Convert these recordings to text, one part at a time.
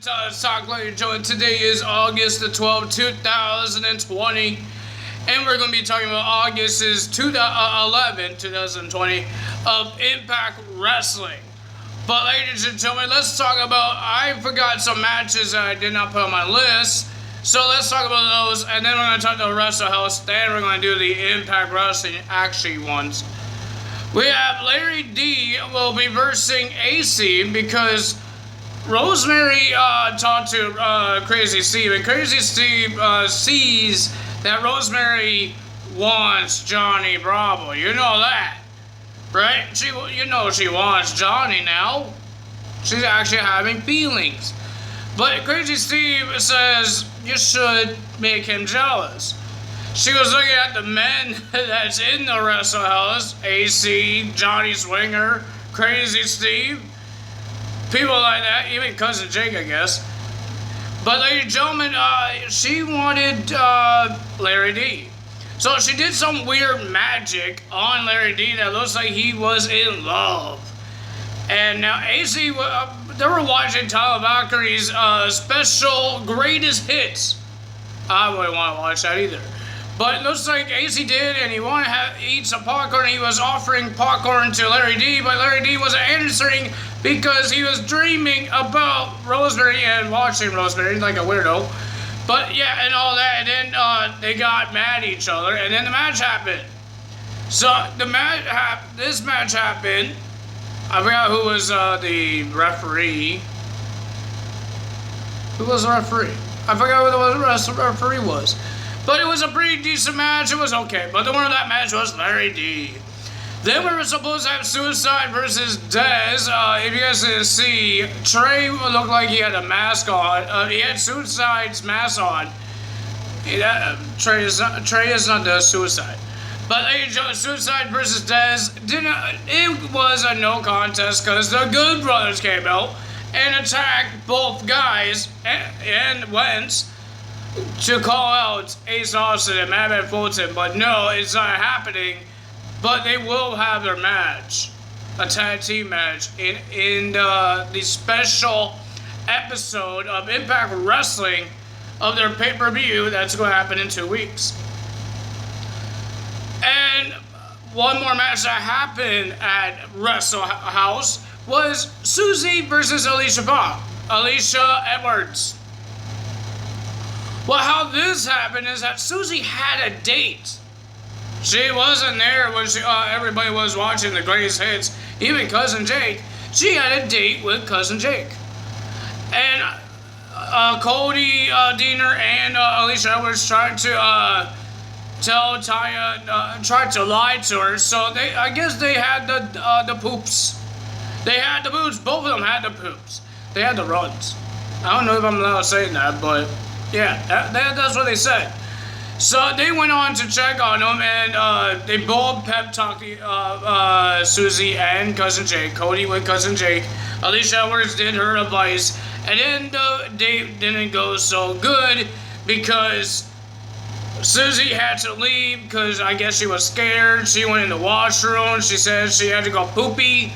Talk Lady Joe, and today is August the 12th, 2020, and we're going to be talking about August's 2020 of Impact Wrestling. But ladies and gentlemen, let's talk about, I forgot some matches that I did not put on my list, so let's talk about those, and then we're going to talk to Wrestle House, then we're going to do the Impact Wrestling actually ones. We have Larry D will be versing AC because Rosemary talked to Crazy Steve, and Crazy Steve sees that Rosemary wants Johnny Bravo. You know that, right? She wants Johnny now. She's actually having feelings. But Crazy Steve says you should make him jealous. She was looking at the men that's in the Wrestle House, AC, Johnny Swinger, Crazy Steve, people like that, even Cousin Jake, I guess. But ladies and gentlemen, she wanted Larry D. So she did some weird magic on Larry D that looks like he was in love. And now AC, they were watching Tyler Valkyrie's special greatest hits. I wouldn't want to watch that either. But it looks like AC did, and he wanted to eat some popcorn. He was offering popcorn to Larry D, but Larry D wasn't answering because he was dreaming about Rosemary and watching Rosemary like a weirdo. But yeah, and all that, and then they got mad at each other, and then the match happened. So this match happened. I forgot who was the referee. Who was the referee? I forgot who the referee was. But it was a pretty decent match. It was okay. But the winner of that match was Larry D. Then we were supposed to have Suicide versus Dez. If you guys didn't see, Trey looked like he had a mask on. He had Suicide's mask on. Trey is not the Suicide. But Suicide versus Dez, it was a no contest because the Good Brothers came out and attacked both guys and went to call out Ace Austin and Madman Fulton, but no, it's not happening. But they will have their match, a tag team match, in the special episode of Impact Wrestling of their pay-per-view that's going to happen in 2 weeks. And one more match that happened at Wrestle House was Susie versus Alicia Edwards. Well, how this happened is that Susie had a date. She wasn't there when everybody was watching the greatest hits, even Cousin Jake. She had a date with Cousin Jake. And Cody Deaner and Alicia Edwards tried to tell Taya, tried to lie to her. So I guess they had the poops. They had the boots. Both of them had the poops. They had the runs. I don't know if I'm allowed to say that, but yeah, that's what they said. So they went on to check on them, and they both pep talked Susie and Cousin Jake. Cody with Cousin Jake. Alicia Edwards did her advice, and then the date didn't go so good because Susie had to leave because I guess she was scared. She went in the washroom. She said she had to go poopy,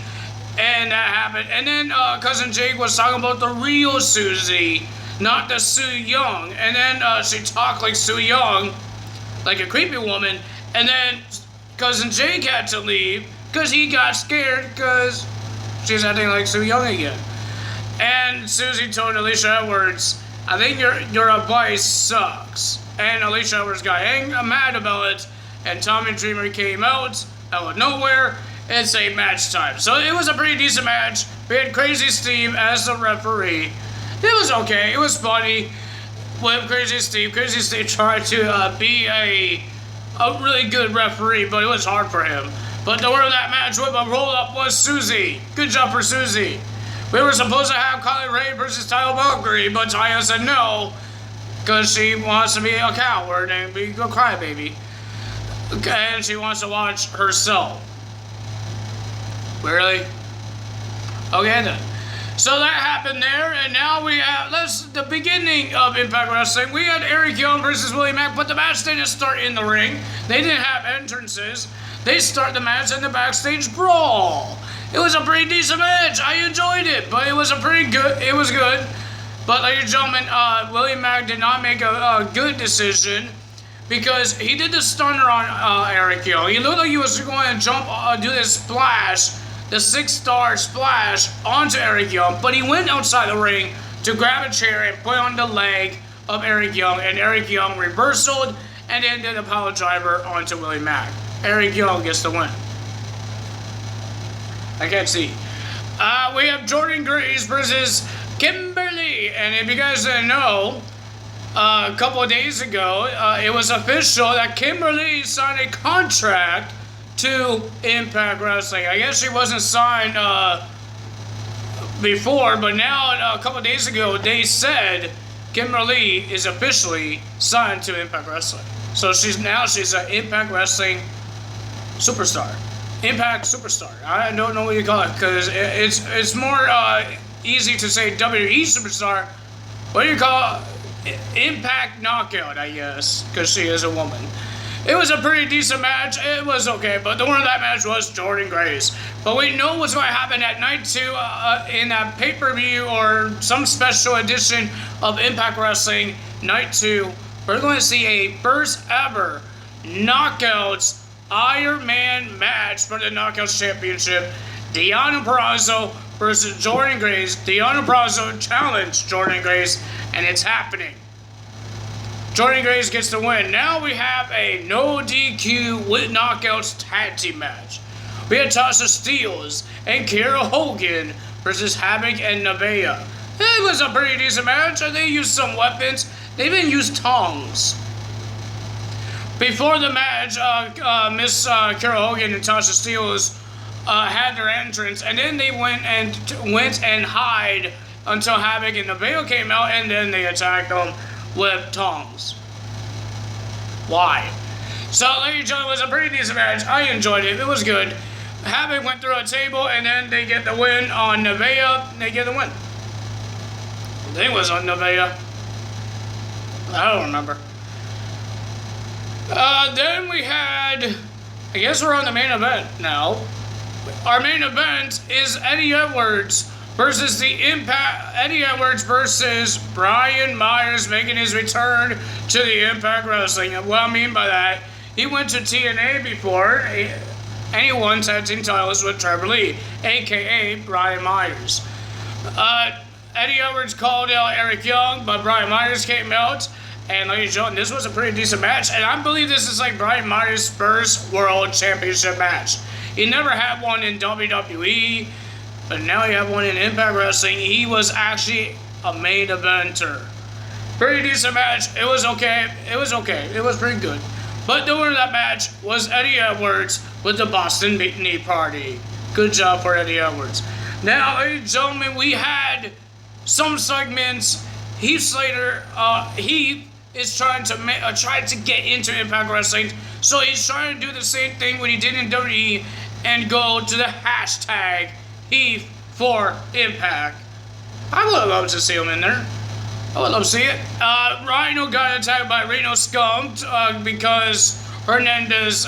and that happened. And then Cousin Jake was talking about the real Susie, not the Sue Young. And then she talked like Sue Young, like a creepy woman. And then Cousin Jake had to leave because he got scared because she's acting like Sue Young again. And Susie told Alicia Edwards, I think your advice sucks. And Alicia Edwards got mad about it. And Tommy Dreamer came out of nowhere and say match time. So it was a pretty decent match. We had Crazy Steve as the referee. It was okay. It was funny with Crazy Steve. Crazy Steve tried to be a really good referee, but it was hard for him. But the winner of that match with a roll-up was Susie. Good job for Susie. We were supposed to have Kylie Ray versus Tyler Valkyrie, but Taya said no because she wants to be a coward and be a crybaby. And she wants to watch herself. Really? Okay then. So that happened there, and now we have, the beginning of Impact Wrestling. We had Eric Young versus Willie Mack, but the match didn't start in the ring. They didn't have entrances. They start the match in the backstage brawl. It was a pretty decent match. I enjoyed it, but it was good. But, ladies and gentlemen, Willie Mack did not make a good decision because he did the stunner on Eric Young. He looked like he was going to jump, do this splash, the 6-star splash onto Eric Young, but he went outside the ring to grab a chair and put on the leg of Eric Young, and Eric Young reversaled and then did a power driver onto Willie Mack. Eric Young gets the win. I can't see. We have Jordan Grace versus Kimberlee, and if you guys didn't know, a couple of days ago, it was official that Kimberlee signed a contract to Impact Wrestling. I guess she wasn't signed before, but now a couple of days ago, they said Kimberlee is officially signed to Impact Wrestling. So she's an Impact Wrestling superstar. Impact superstar. I don't know what you call it because it's more easy to say WWE superstar. What do you call it? Impact knockout, I guess, because she is a woman. It was a pretty decent match. It was okay, but the winner of that match was Jordan Grace. But we know what's going to happen at night 2 in that pay-per-view or some special edition of Impact Wrestling Night 2. We're going to see a first ever Knockouts Iron Man match for the Knockouts Championship. Deonna Purrazzo versus Jordan Grace. Deonna Purrazzo challenged Jordan Grace, and it's happening. Jordan Grace gets the win. Now we have a no DQ with Knockouts tag team match. We had Tasha Steelz and Kiera Hogan versus Havoc and Nevaeh. It was a pretty decent match. They used some weapons. They even used tongs. Before the match, Miss Kiera Hogan and Tasha Steelz had their entrance, and then they went and hide until Havoc and Nevaeh came out, and then they attacked them with tongs. Why? So, ladies and gentlemen, it was a pretty decent match. I enjoyed it. It was good. Havoc went through a table, and then they get the win on Nevaeh. They get the win. I think it was on Nevaeh. I don't remember. Then we had, I guess we're on the main event now. Our main event is Eddie Edwards versus the Impact. Eddie Edwards versus Brian Myers making his return to the Impact Wrestling. And what I mean by that, he went to TNA before, and he won tag team titles with Trevor Lee, aka Brian Myers. Eddie Edwards called out Eric Young, but Brian Myers came out. And ladies and gentlemen, this was a pretty decent match. And I believe this is like Brian Myers' first World Championship match. He never had one in WWE, but now he had one in Impact Wrestling. He was actually a main eventer. Pretty decent match. It was okay. It was okay. It was pretty good. But the winner of that match was Eddie Edwards with the Boston Knee Party. Good job for Eddie Edwards. Now, ladies and gentlemen, we had some segments. Heath Slater, Heath is trying to get into Impact Wrestling, so he's trying to do the same thing what he did in WWE and go to the hashtag Heath for Impact. I would love to see him in there. I would love to see it. Rhino got attacked by Reno Scum because Hernandez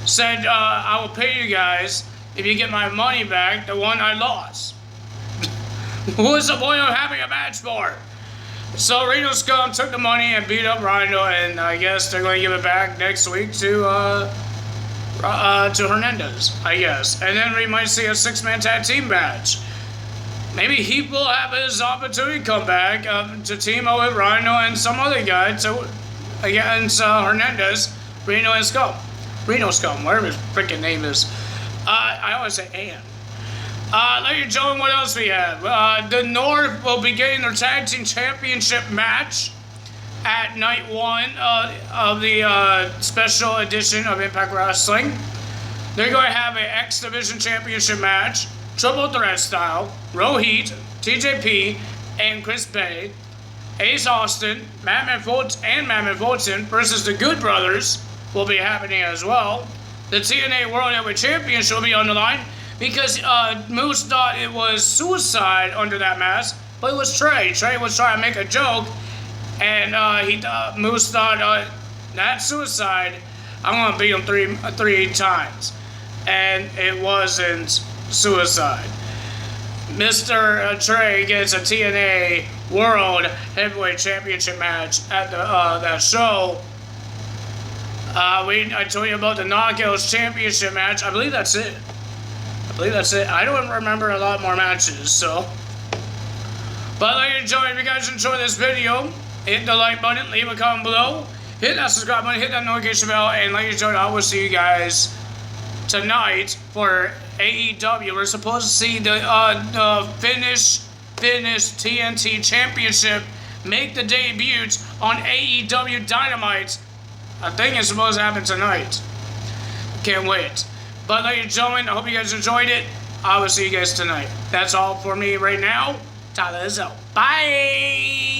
said, I will pay you guys if you get my money back, the one I lost. What's the point of having a match for? So Reno Scum took the money and beat up Rhino, and I guess they're going to give it back next week to Hernandez, I guess. And then we might see a 6-man tag team match. Maybe he will have his opportunity to come back to team up with Rhino and some other guy against Hernandez, Reno and Scum. Reno Scum, whatever his freaking name is. I always say Ann. Ladies and gentlemen, what else we have? The North will be getting their Tag Team Championship match at Night 1 of the special edition of Impact Wrestling. They're going to have an X Division Championship match, Triple Threat style, Rohit, TJP, and Chris Bay, Ace Austin, Madman Fulton versus the Good Brothers will be happening as well. The TNA World Heavyweight Championship will be on the line, because Moose thought it was Suicide under that mask, but it was Trey. Trey was trying to make a joke, and Moose thought, that's Suicide. I'm gonna beat him three times, and it wasn't Suicide. Mr. Trey gets a TNA World Heavyweight Championship match at that show. I told you about the Knockouts Championship match. I believe that's it. I don't remember a lot more matches, so. But if you guys enjoy this video, hit the like button, leave a comment below, hit that subscribe button, hit that notification bell, and like you enjoyed, I will see you guys tonight for AEW. We're supposed to see the Finnish TNT Championship make the debut on AEW Dynamite. I think it's supposed to happen tonight. Can't wait. But ladies and gentlemen, I hope you guys enjoyed it. I will see you guys tonight. That's all for me right now. Tyler is out. Bye!